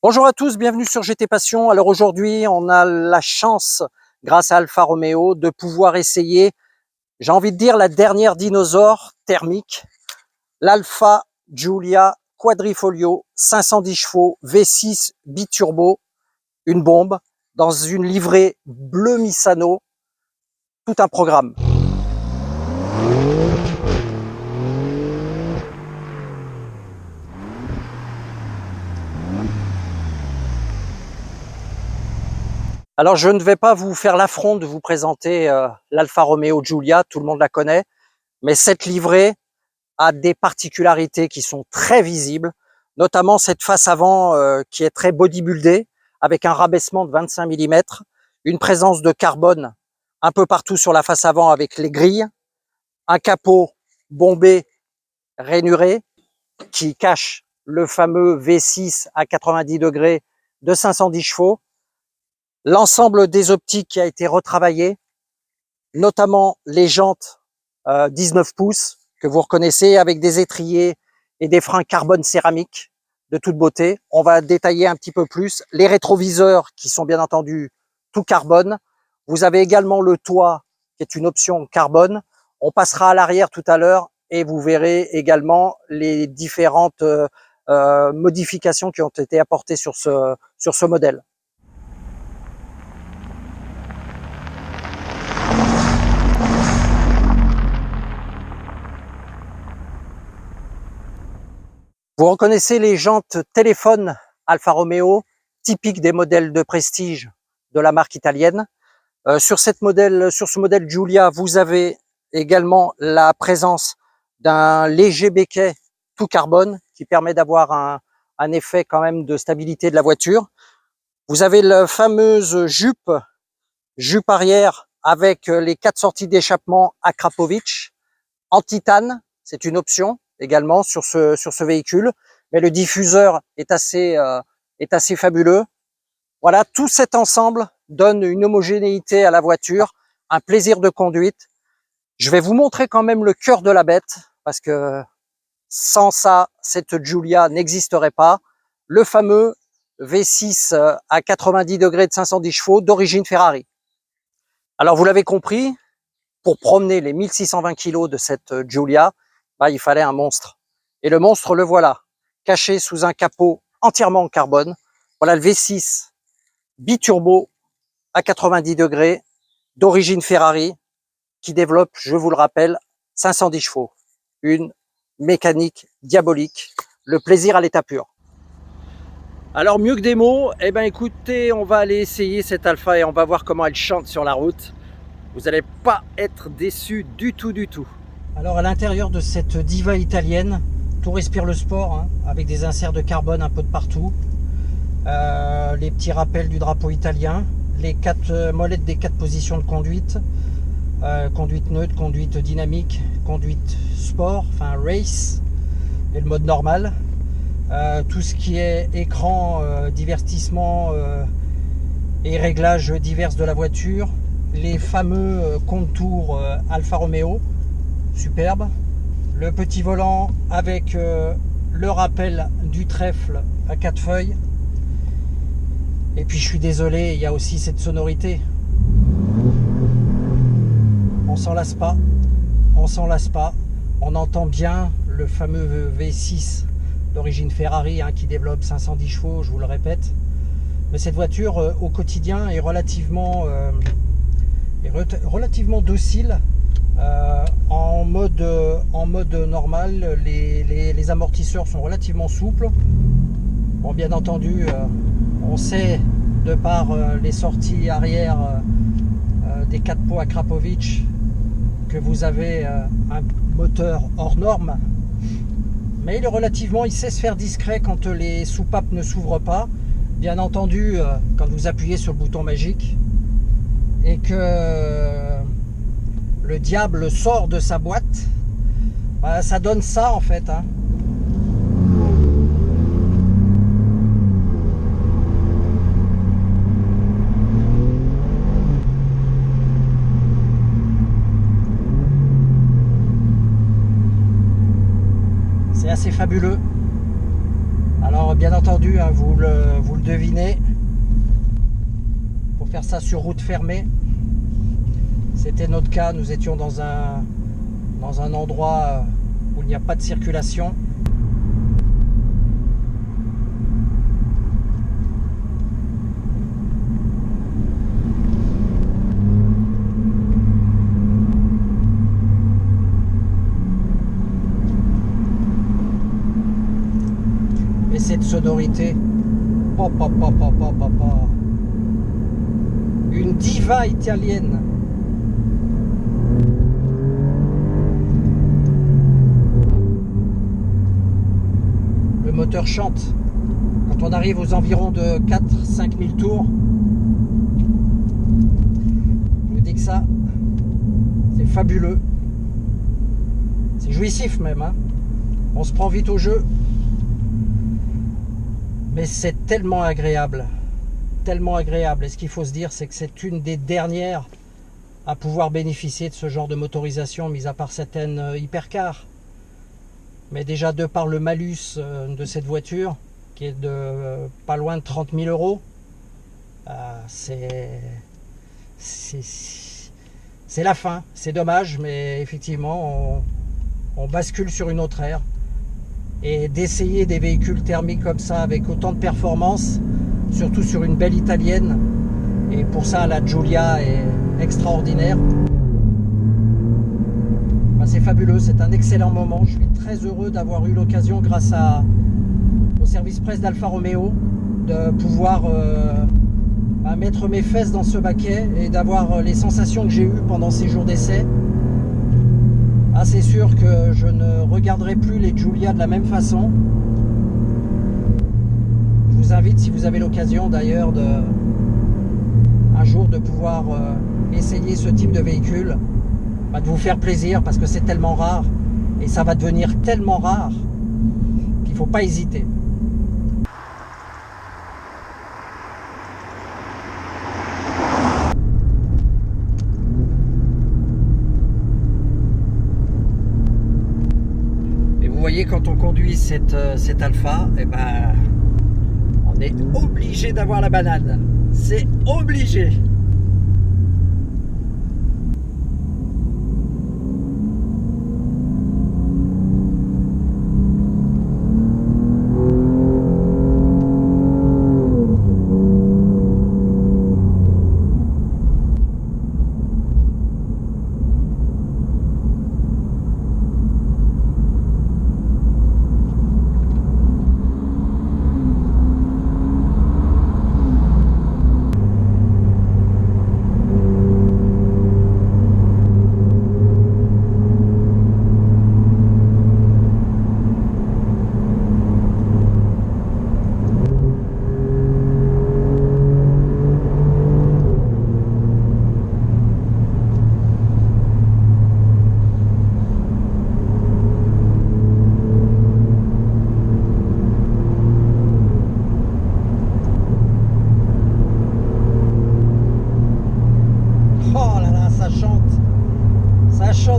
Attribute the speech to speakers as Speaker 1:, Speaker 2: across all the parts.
Speaker 1: Bonjour à tous, bienvenue sur GT Passion. Alors aujourd'hui, on a la chance, grâce à Alfa Romeo, de pouvoir essayer, j'ai envie de dire, la dernière dinosaure thermique, l'Alfa Giulia Quadrifoglio 510 chevaux V6 biturbo, une bombe, dans une livrée bleu Misano, tout un programme. Alors je ne vais pas vous faire l'affront de vous présenter l'Alfa Romeo Giulia, tout le monde la connaît, mais cette livrée a des particularités qui sont très visibles, notamment cette face avant qui est très bodybuildée, avec un rabaissement de 25 mm, une présence de carbone un peu partout sur la face avant avec les grilles, un capot bombé rainuré qui cache le fameux V6 à 90 degrés de 510 chevaux, l'ensemble des optiques qui a été retravaillé, notamment les jantes 19 pouces que vous reconnaissez avec des étriers et des freins carbone céramique de toute beauté. On va détailler un petit peu plus les rétroviseurs qui sont bien entendu tout carbone. Vous avez également le toit qui est une option carbone. On passera à l'arrière tout à l'heure et vous verrez également les différentes modifications qui ont été apportées sur ce modèle. Vous reconnaissez les jantes téléphone Alfa Romeo, typiques des modèles de prestige de la marque italienne. Sur ce modèle Giulia, vous avez également la présence d'un léger béquet tout carbone qui permet d'avoir un effet quand même de stabilité de la voiture. Vous avez la fameuse jupe arrière avec les 4 sorties d'échappement Akrapovic en titane, c'est une option également sur ce véhicule, mais le diffuseur est assez fabuleux. Voilà, tout cet ensemble donne une homogénéité à la voiture, un plaisir de conduite. Je vais vous montrer quand même le cœur de la bête, parce que sans ça, cette Giulia n'existerait pas. Le fameux V6 à 90 degrés de 510 chevaux d'origine Ferrari. Alors vous l'avez compris, pour promener les 1620 kg de cette Giulia, il fallait un monstre. Et le monstre, le voilà, caché sous un capot entièrement en carbone. Voilà le V6 biturbo à 90 degrés, d'origine Ferrari, qui développe, je vous le rappelle, 510 chevaux. Une mécanique diabolique, le plaisir à l'état pur. Alors mieux que des mots, eh ben écoutez, on va aller essayer cette Alfa et on va voir comment elle chante sur la route. Vous n'allez pas être déçus du tout, du tout. Alors à l'intérieur de cette diva italienne, tout respire le sport, hein, avec des inserts de carbone un peu de partout. Les petits rappels du drapeau italien, les 4 molettes des 4 positions de conduite, conduite neutre, conduite dynamique, conduite sport, enfin race, et le mode normal. Tout ce qui est écran, divertissement et réglages divers de la voiture, les fameux contours Alfa Romeo, superbe. Le petit volant avec le rappel du trèfle à 4 feuilles. Et puis je suis désolé, il y a aussi cette sonorité. On s'en lasse pas, on s'en lasse pas. On entend bien le fameux V6 d'origine Ferrari, hein, qui développe 510 chevaux, je vous le répète. Mais cette voiture au quotidien est relativement docile. En mode normal, les amortisseurs sont relativement souples. Bon, bien entendu, on sait de par les sorties arrière des 4 pots Akrapovic que vous avez un moteur hors norme, mais il sait se faire discret quand les soupapes ne s'ouvrent pas. Bien entendu, quand vous appuyez sur le bouton magique et que le diable sort de sa boîte, ça donne ça en fait, hein. C'est assez fabuleux. Alors Alors bien entendu, hein, vous le devinez, pour faire ça sur route fermée, c'était notre cas. Nous étions dans un endroit où il n'y a pas de circulation. Et cette sonorité, une diva italienne. Le moteur chante. Quand on arrive aux environs de 4-5 000 tours, je vous dis que ça, c'est fabuleux. C'est jouissif même, hein. On se prend vite au jeu. Mais c'est tellement agréable. Tellement agréable. Et ce qu'il faut se dire, c'est que c'est une des dernières à pouvoir bénéficier de ce genre de motorisation, mis à part certaines hypercars. Mais déjà, de par le malus de cette voiture, qui est de pas loin de 30 000 euros, c'est la fin. C'est dommage, mais effectivement, on bascule sur une autre ère. Et d'essayer des véhicules thermiques comme ça, avec autant de performance, surtout sur une belle italienne, et pour ça la Giulia est extraordinaire. C'est fabuleux, c'est un excellent moment. Je suis très heureux d'avoir eu l'occasion, grâce au service presse d'Alfa Romeo, de pouvoir mettre mes fesses dans ce baquet et d'avoir les sensations que j'ai eues pendant ces jours d'essai. Ah, c'est sûr que je ne regarderai plus les Giulia de la même façon. Je vous invite, si vous avez l'occasion d'ailleurs, un jour de pouvoir essayer ce type de véhicule, de vous faire plaisir, parce que c'est tellement rare, et ça va devenir tellement rare qu'il ne faut pas hésiter. Vous voyez, quand on conduit cette Alfa, on est obligé d'avoir la banane. C'est obligé.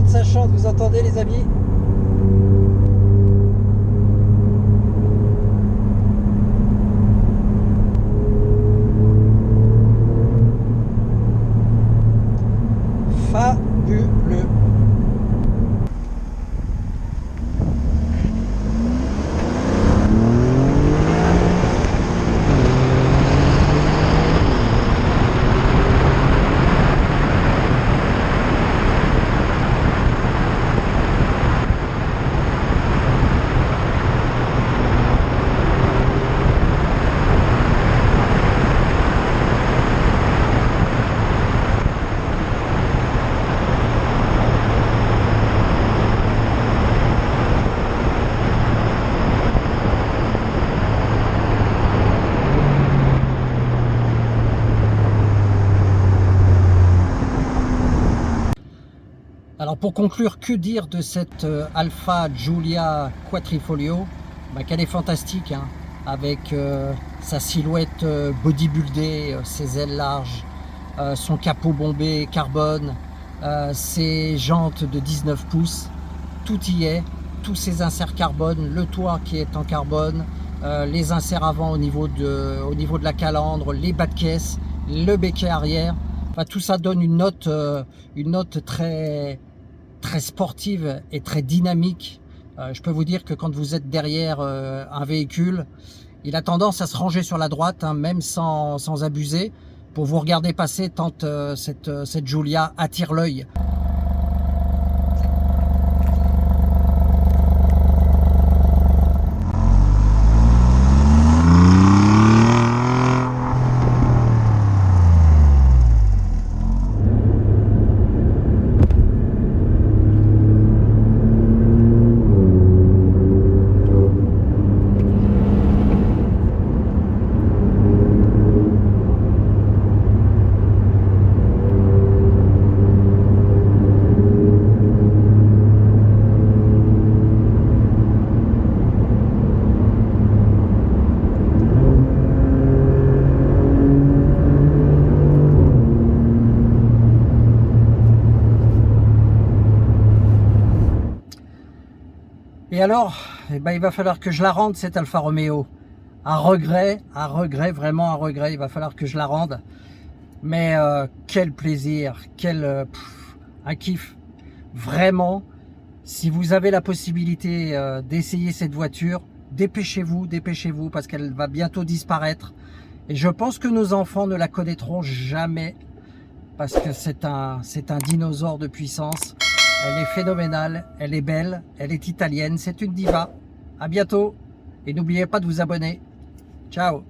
Speaker 1: Ça chante, vous entendez les amis? Fabuleux. Alors pour conclure, que dire de cette Alfa Giulia Quattrifoglio? Qu'elle est fantastique, hein, avec sa silhouette bodybuildée, ses ailes larges, son capot bombé carbone, ses jantes de 19 pouces, tout y est, tous ces inserts carbone, le toit qui est en carbone, les inserts avant au niveau de la calandre, les bas de caisse, le béquet arrière. Enfin, tout ça donne une note très, très sportive et très dynamique. Je peux vous dire que quand vous êtes derrière un véhicule, il a tendance à se ranger sur la droite, hein, même sans abuser, pour vous regarder passer tant cette Giulia attire l'œil. Et alors, eh ben, il va falloir que je la rende, cette Alfa Romeo. Un regret, vraiment un regret. Il va falloir que je la rende. Mais quel plaisir, un kiff. Vraiment, si vous avez la possibilité d'essayer cette voiture, dépêchez-vous, parce qu'elle va bientôt disparaître. Et je pense que nos enfants ne la connaîtront jamais, parce que c'est un dinosaure de puissance. Elle est phénoménale, elle est belle, elle est italienne, c'est une diva. À bientôt et n'oubliez pas de vous abonner. Ciao.